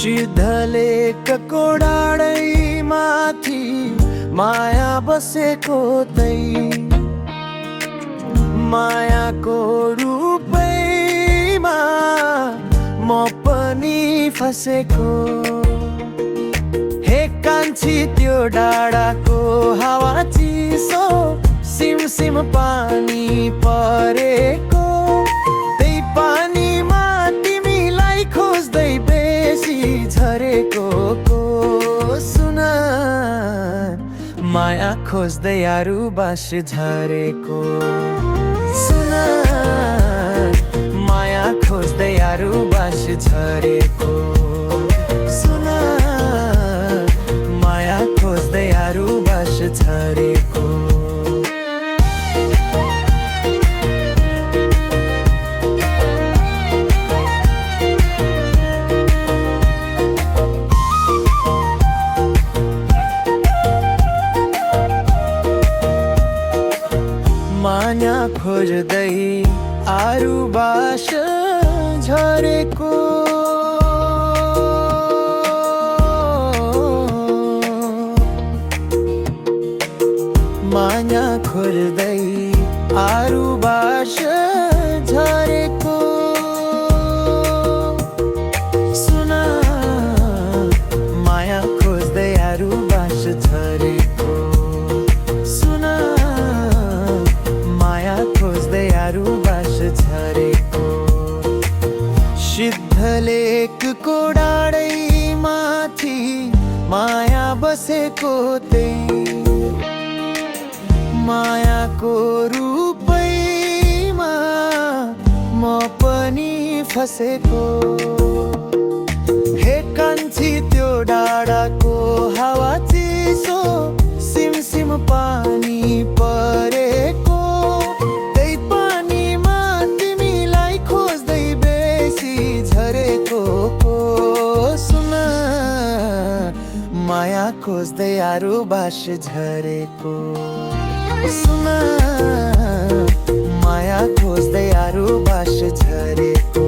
सिद्धलेखको डाँडैमाथि माया बसेको मायाको रूपैमा म पनि फसेको। हे कान्छी त्यो डाँडाको हावा चिसो, सिमसिम पानी परेको, त्यही पानीमा तिमीलाई खोज्दै बेसी झरेको। सुन माया खोज्दै अरू बास झरेको। सुन माया खोज्दै अरू बास झरेको। सुन माया खोज्दै अरू बास झरेको। माया खोज्दै अरू बास झरेको। माया खोज्दै अरू बास झरेको। सुन माया खोज्दै अरू बास झरेको। सुन माया खोज्दै अरू बास झरेको। सिद्धलेखको डाँडैमाथि माया बसेको मायाको रूपैमा म पनि फसेको। हे कान्छी त्यो डाँडाको हावा चिसो, सिमसिम पानी परेको, त्यही पानीमा तिमीलाई खोज्दै बेसी झरेको। सुन माया खोज्दै अरू बास झरेको। सुन माया खोज्दै अरू बास झरेको।